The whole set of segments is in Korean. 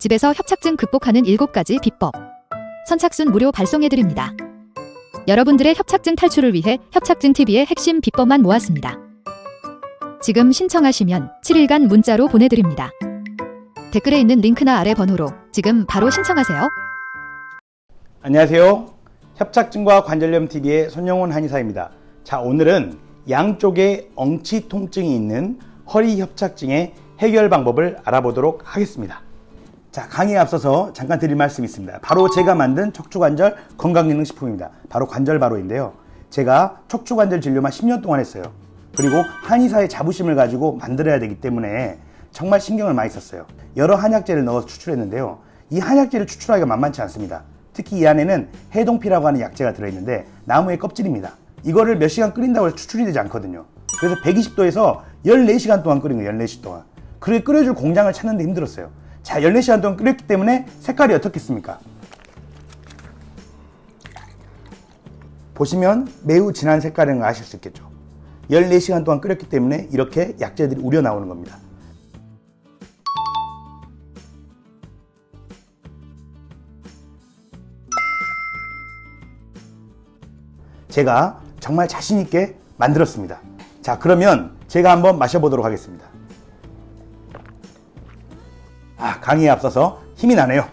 집에서 협착증 극복하는 7가지 비법. 선착순 무료 발송해드립니다. 여러분들의 협착증 탈출을 위해 협착증TV의 핵심 비법만 모았습니다. 지금 신청하시면 7일간 문자로 보내드립니다. 댓글에 있는 링크나 아래 번호로 지금 바로 신청하세요. 안녕하세요. 협착증과 관절염TV의 손영훈 한의사입니다. 자, 오늘은 양쪽에 엉치 통증이 있는 허리 협착증의 해결 방법을 알아보도록 하겠습니다. 자, 강의에 앞서서 잠깐 드릴 말씀이 있습니다. 바로 제가 만든 척추관절 건강기능식품입니다. 바로 관절바로인데요. 제가 척추관절 진료만 10년 동안 했어요. 그리고 한의사의 자부심을 가지고 만들어야 되기 때문에 정말 신경을 많이 썼어요. 여러 한약재를 넣어서 추출했는데요. 이 한약재를 추출하기가 만만치 않습니다. 특히 이 안에는 해동피라고 하는 약재가 들어있는데 나무의 껍질입니다. 이거를 몇 시간 끓인다고 해서 추출이 되지 않거든요. 그래서 120도에서 14시간 동안 끓인 거예요. 14시간 동안. 그렇게 끓여줄 공장을 찾는데 힘들었어요. 자, 14시간 동안 끓였기 때문에 색깔이 어떻겠습니까? 보시면 매우 진한 색깔인 거 아실 수 있겠죠. 14시간 동안 끓였기 때문에 이렇게 약재들이 우려 나오는 겁니다. 제가 정말 자신 있게 만들었습니다. 자, 그러면 제가 한번 마셔보도록 하겠습니다. 강의에 앞서서 힘이 나네요.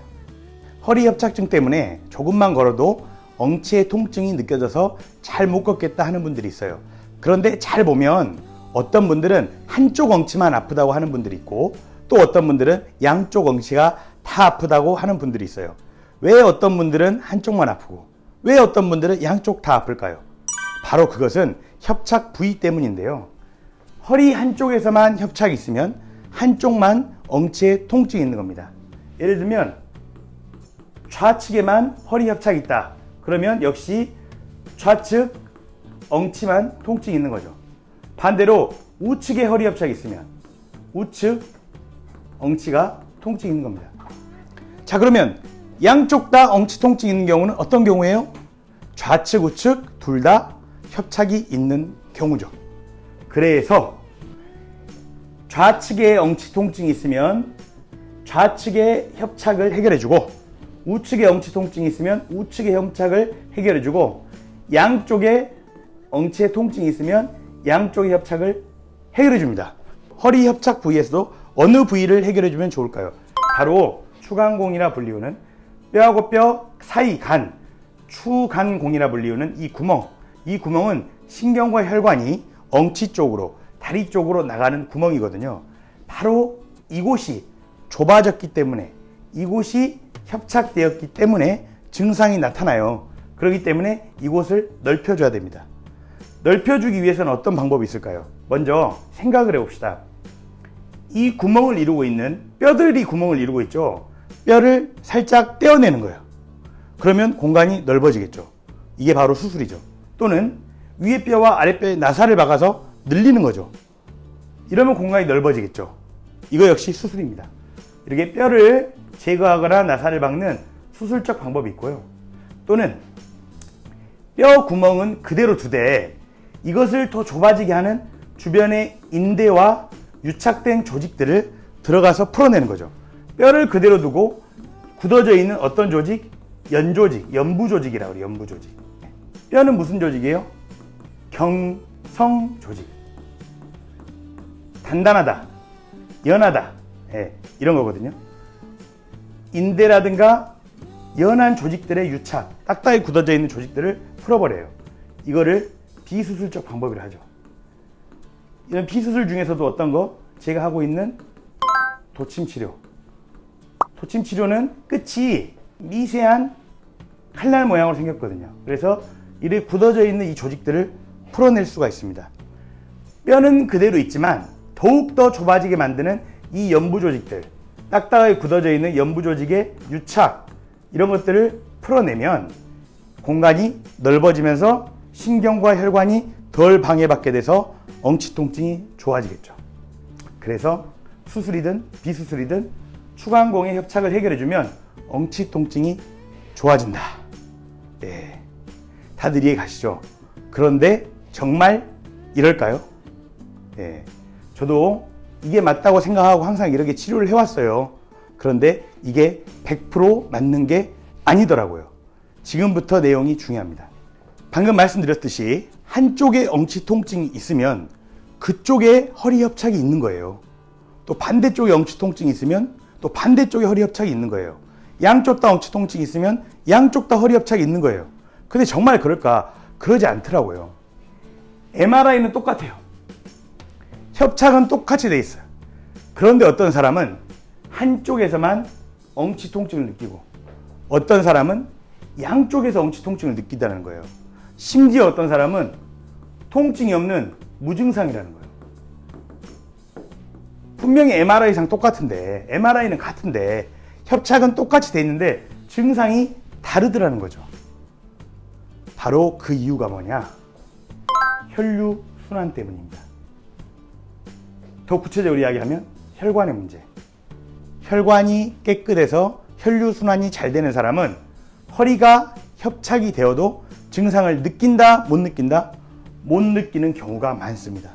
허리 협착증 때문에 조금만 걸어도 엉치의 통증이 느껴져서 잘 못 걷겠다 하는 분들이 있어요. 그런데 잘 보면 어떤 분들은 한쪽 엉치만 아프다고 하는 분들이 있고, 또 어떤 분들은 양쪽 엉치가 다 아프다고 하는 분들이 있어요. 왜 어떤 분들은 한쪽만 아프고 왜 어떤 분들은 양쪽 다 아플까요? 바로 그것은 협착 부위 때문인데요. 허리 한쪽에서만 협착이 있으면 한쪽만 엉치에 통증이 있는 겁니다. 예를 들면 좌측에만 허리 협착이 있다. 그러면 역시 좌측 엉치만 통증이 있는 거죠. 반대로 우측에 허리 협착이 있으면 우측 엉치가 통증이 있는 겁니다. 자, 그러면 양쪽 다 엉치 통증이 있는 경우는 어떤 경우예요? 좌측, 우측 둘 다 협착이 있는 경우죠. 그래서 좌측에 엉치 통증이 있으면 좌측의 협착을 해결해주고, 우측에 엉치 통증이 있으면 우측의 협착을 해결해주고, 양쪽에 엉치에 통증이 있으면 양쪽의 협착을 해결해줍니다. 허리 협착 부위에서도 어느 부위를 해결해주면 좋을까요? 바로 추간공이라 불리우는 뼈하고 뼈 사이 간, 추간공이라 불리우는 이 구멍은 신경과 혈관이 엉치 쪽으로, 다리 쪽으로 나가는 구멍이거든요. 바로 이곳이 좁아졌기 때문에, 이곳이 협착되었기 때문에 증상이 나타나요. 그렇기 때문에 이곳을 넓혀줘야 됩니다. 넓혀주기 위해서는 어떤 방법이 있을까요? 먼저 생각을 해봅시다. 이 구멍을 이루고 있는 뼈들이 구멍을 이루고 있죠. 뼈를 살짝 떼어내는 거예요. 그러면 공간이 넓어지겠죠. 이게 바로 수술이죠. 또는 위에 뼈와 아래 뼈의 나사를 박아서 늘리는 거죠. 이러면 공간이 넓어지겠죠. 이거 역시 수술입니다. 이렇게 뼈를 제거하거나 나사를 박는 수술적 방법이 있고요. 또는 뼈 구멍은 그대로 두되 이것을 더 좁아지게 하는 주변의 인대와 유착된 조직들을 들어가서 풀어내는 거죠. 뼈를 그대로 두고 굳어져 있는 어떤 조직? 연조직, 연부조직이라고 그래요. 연부조직. 뼈는 무슨 조직이에요? 경성조직. 단단하다, 연하다, 이런 거거든요. 인대라든가 연한 조직들의 유착, 딱딱이 굳어져 있는 조직들을 풀어버려요. 이거를 비수술적 방법이라 하죠. 이런 비수술 중에서도 어떤 거? 제가 하고 있는 도침치료. 도침치료는 끝이 미세한 칼날 모양으로 생겼거든요. 그래서 이렇게 굳어져 있는 이 조직들을 풀어낼 수가 있습니다. 뼈는 그대로 있지만 더욱더 좁아지게 만드는 이 연부조직들, 딱딱하게 굳어져 있는 연부조직의 유착, 이런 것들을 풀어내면 공간이 넓어지면서 신경과 혈관이 덜 방해받게 돼서 엉치 통증이 좋아지겠죠. 그래서 수술이든 비수술이든 추간공의 협착을 해결해주면 엉치 통증이 좋아진다. 네, 다들 이해 가시죠? 그런데 정말 이럴까요? 네, 저도 이게 맞다고 생각하고 항상 이렇게 치료를 해왔어요. 그런데 이게 100% 맞는 게 아니더라고요. 지금부터 내용이 중요합니다. 방금 말씀드렸듯이 한쪽에 엉치 통증이 있으면 그쪽에 허리 협착이 있는 거예요. 또 반대쪽에 엉치 통증이 있으면 또 반대쪽에 허리 협착이 있는 거예요. 양쪽 다 엉치 통증이 있으면 양쪽 다 허리 협착이 있는 거예요. 근데 정말 그럴까? 그러지 않더라고요. MRI는 똑같아요. 협착은 똑같이 돼 있어요. 그런데 어떤 사람은 한쪽에서만 엉치 통증을 느끼고 어떤 사람은 양쪽에서 엉치 통증을 느낀다는 거예요. 심지어 어떤 사람은 통증이 없는 무증상이라는 거예요. 분명히 MRI상 똑같은데, MRI는 같은데 협착은 똑같이 돼 있는데 증상이 다르더라는 거죠. 바로 그 이유가 뭐냐? 혈류순환 때문입니다. 더 구체적으로 이야기하면 혈관의 문제. 혈관이 깨끗해서 혈류순환이 잘 되는 사람은 허리가 협착이 되어도 증상을 느낀다, 못 느낀다? 못 느끼는 경우가 많습니다.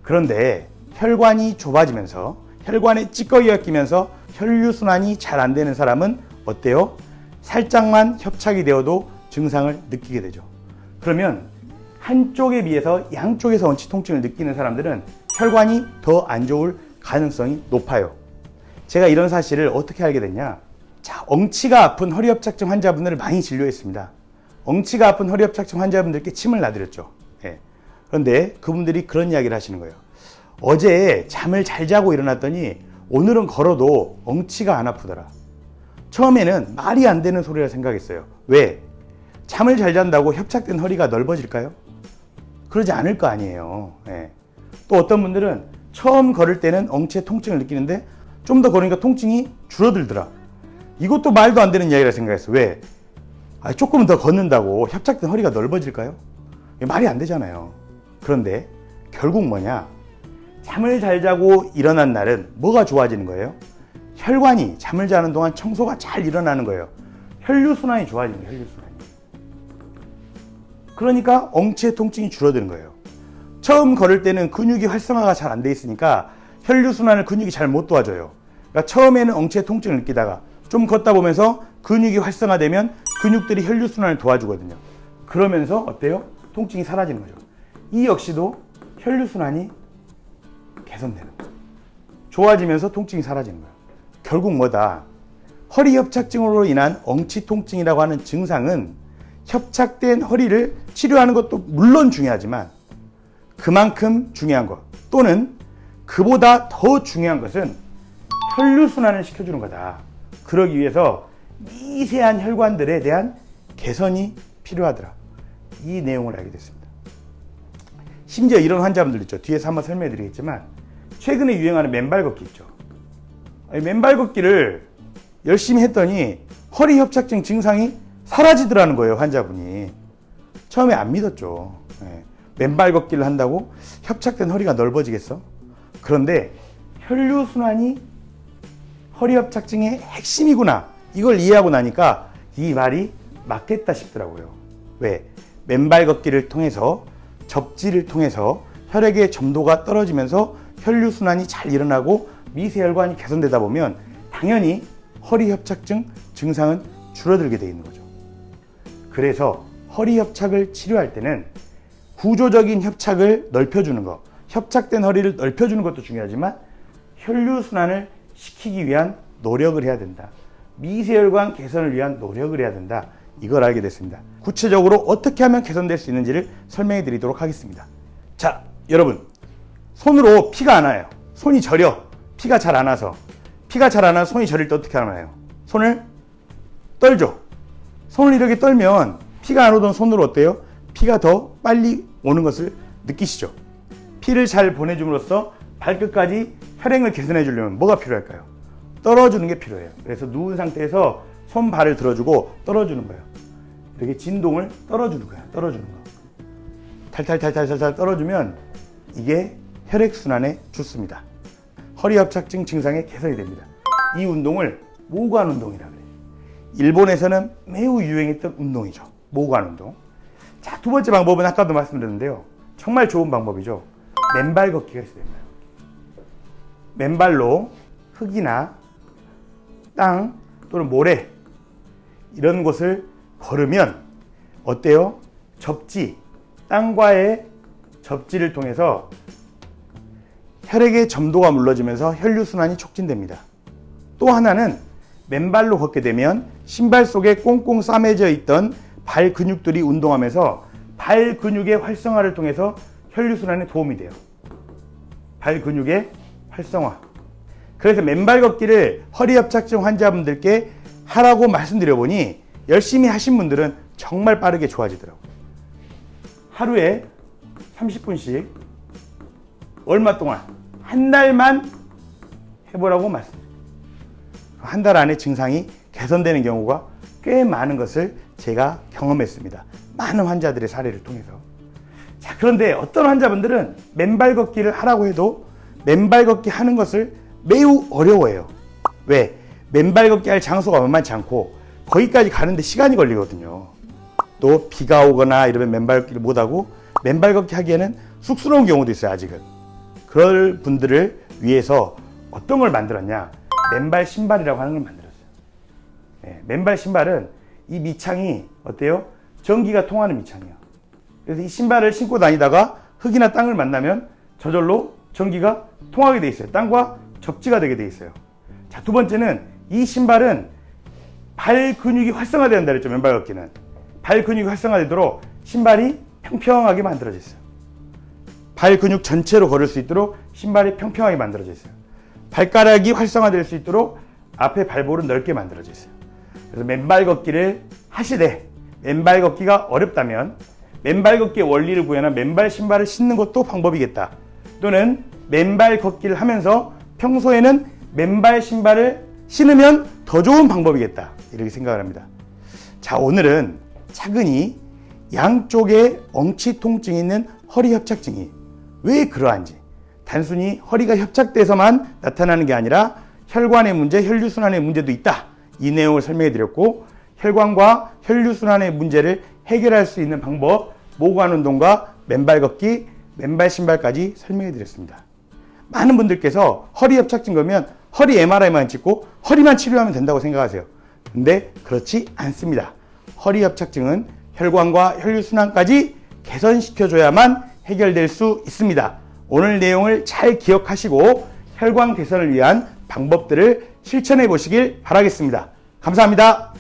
그런데 혈관이 좁아지면서 혈관에 찌꺼기가 끼면서 혈류순환이 잘 안 되는 사람은 어때요? 살짝만 협착이 되어도 증상을 느끼게 되죠. 그러면 한쪽에 비해서 양쪽에서 엉치 통증을 느끼는 사람들은 혈관이 더 안 좋을 가능성이 높아요. 제가 이런 사실을 어떻게 알게 됐냐? 자, 엉치가 아픈 허리협착증 환자분들을 많이 진료했습니다. 엉치가 아픈 허리협착증 환자분들께 침을 놔드렸죠. 예. 그런데 그분들이 그런 이야기를 하시는 거예요. 어제 잠을 잘 자고 일어났더니 오늘은 걸어도 엉치가 안 아프더라. 처음에는 말이 안 되는 소리라 생각했어요. 왜? 잠을 잘 잔다고 협착된 허리가 넓어질까요? 그러지 않을 거 아니에요. 예. 또 어떤 분들은 처음 걸을 때는 엉치에 통증을 느끼는데 좀 더 걸으니까 통증이 줄어들더라. 이것도 말도 안 되는 이야기라 생각했어요. 왜? 조금 더 걷는다고 협착된 허리가 넓어질까요? 말이 안 되잖아요. 그런데 결국 뭐냐? 잠을 잘 자고 일어난 날은 뭐가 좋아지는 거예요? 혈관이 잠을 자는 동안 청소가 잘 일어나는 거예요. 혈류순환이 좋아지는 거예요. 혈류순환이. 그러니까 엉치의 통증이 줄어드는 거예요. 처음 걸을 때는 근육이 활성화가 잘 안 돼 있으니까 혈류순환을 근육이 잘 못 도와줘요. 그러니까 처음에는 엉치의 통증을 느끼다가 좀 걷다 보면서 근육이 활성화되면 근육들이 혈류순환을 도와주거든요. 그러면서 어때요? 통증이 사라지는 거죠. 이 역시도 혈류순환이 개선되는 거예요. 좋아지면서 통증이 사라지는 거예요. 결국 뭐다? 허리 협착증으로 인한 엉치 통증이라고 하는 증상은 협착된 허리를 치료하는 것도 물론 중요하지만 그만큼 중요한 것 또는 그보다 더 중요한 것은 혈류순환을 시켜주는 거다. 그러기 위해서 미세한 혈관들에 대한 개선이 필요하더라. 이 내용을 알게 됐습니다. 심지어 이런 환자분들 있죠. 뒤에서 한번 설명해 드리겠지만 최근에 유행하는 맨발 걷기 있죠. 맨발 걷기를 열심히 했더니 허리 협착증 증상이 사라지더라는 거예요. 환자분이. 처음에 안 믿었죠. 맨발 걷기를 한다고 협착된 허리가 넓어지겠어? 그런데 혈류순환이 허리 협착증의 핵심이구나. 이걸 이해하고 나니까 이 말이 맞겠다 싶더라고요. 왜? 맨발 걷기를 통해서 접지를 통해서 혈액의 점도가 떨어지면서 혈류순환이 잘 일어나고 미세혈관이 개선되다 보면 당연히 허리 협착증 증상은 줄어들게 돼 있는 거죠. 그래서 허리 협착을 치료할 때는 구조적인 협착을 넓혀주는 것, 협착된 허리를 넓혀주는 것도 중요하지만 혈류순환을 시키기 위한 노력을 해야 된다. 미세혈관 개선을 위한 노력을 해야 된다. 이걸 알게 됐습니다. 구체적으로 어떻게 하면 개선될 수 있는지를 설명해 드리도록 하겠습니다. 자, 여러분, 손으로 피가 안 와요. 손이 저려. 피가 잘 안 와서. 피가 잘 안 와서 손이 저릴 때 어떻게 하나요? 손을 떨죠. 손을 이렇게 떨면 피가 안 오던 손으로 어때요? 피가 더 빨리 오는 것을 느끼시죠? 피를 잘 보내줌으로써 발끝까지 혈행을 개선해 주려면 뭐가 필요할까요? 떨어주는 게 필요해요. 그래서 누운 상태에서 손, 발을 들어주고 떨어주는 거예요. 이렇게 진동을 떨어주는 거예요. 떨어주는 거. 탈탈탈탈탈 떨어주면 이게 혈액순환에 좋습니다. 허리 협착증 증상의 개선이 됩니다. 이 운동을 모관 운동이라고 해요. 일본에서는 매우 유행했던 운동이죠. 모관 운동. 자, 두 번째 방법은 아까도 말씀드렸는데요. 정말 좋은 방법이죠. 맨발 걷기가 있어요. 맨발로 흙이나 땅 또는 모래 이런 곳을 걸으면 어때요? 접지, 땅과의 접지를 통해서 혈액의 점도가 물러지면서 혈류순환이 촉진됩니다. 또 하나는 맨발로 걷게 되면 신발 속에 꽁꽁 싸매져 있던 발 근육들이 운동하면서 발 근육의 활성화를 통해서 혈류순환에 도움이 돼요. 발 근육의 활성화. 그래서 맨발 걷기를 허리협착증 환자분들께 하라고 말씀드려 보니 열심히 하신 분들은 정말 빠르게 좋아지더라고요. 하루에 30분씩 얼마 동안 한 달만 해보라고 말씀드립니다. 한 달 안에 증상이 개선되는 경우가 꽤 많은 것을 제가 경험했습니다. 많은 환자들의 사례를 통해서. 자, 그런데 어떤 환자분들은 맨발 걷기를 하라고 해도 맨발 걷기 하는 것을 매우 어려워해요. 왜? 맨발 걷기 할 장소가 만만치 않고 거기까지 가는데 시간이 걸리거든요. 또 비가 오거나 이러면 맨발 걷기를 못하고 맨발 걷기 하기에는 쑥스러운 경우도 있어요. 아직은. 그럴 분들을 위해서 어떤 걸 만들었냐, 맨발 신발이라고 하는 걸 만들었어요. 네, 맨발 신발은 이 밑창이 어때요? 전기가 통하는 밑창이에요. 그래서 이 신발을 신고 다니다가 흙이나 땅을 만나면 저절로 전기가 통하게 돼 있어요. 땅과 접지가 되게 돼 있어요. 자, 두 번째는 이 신발은 발 근육이 활성화된다 그랬죠. 맨발 걷기는 발 근육이 활성화되도록 신발이 평평하게 만들어져 있어요. 발 근육 전체로 걸을 수 있도록 신발이 평평하게 만들어져 있어요. 발가락이 활성화될 수 있도록 앞에 발볼은 넓게 만들어져 있어요. 그래서 맨발 걷기를 하시되 맨발 걷기가 어렵다면 맨발 걷기의 원리를 구현한 맨발 신발을 신는 것도 방법이겠다. 또는 맨발 걷기를 하면서 평소에는 맨발 신발을 신으면 더 좋은 방법이겠다. 이렇게 생각을 합니다. 자, 오늘은 차근히 양쪽에 엉치 통증이 있는 허리 협착증이 왜 그러한지, 단순히 허리가 협착돼서만 나타나는 게 아니라 혈관의 문제, 혈류순환의 문제도 있다. 이 내용을 설명해 드렸고, 혈관과 혈류순환의 문제를 해결할 수 있는 방법, 모관 운동과 맨발 걷기, 맨발 신발까지 설명해 드렸습니다. 많은 분들께서 허리 협착증 그러면 허리 MRI만 찍고 허리만 치료하면 된다고 생각하세요. 근데 그렇지 않습니다. 허리 협착증은 혈관과 혈류순환까지 개선시켜줘야만 해결될 수 있습니다. 오늘 내용을 잘 기억하시고 혈관 개선을 위한 방법들을 실천해 보시길 바라겠습니다. 감사합니다.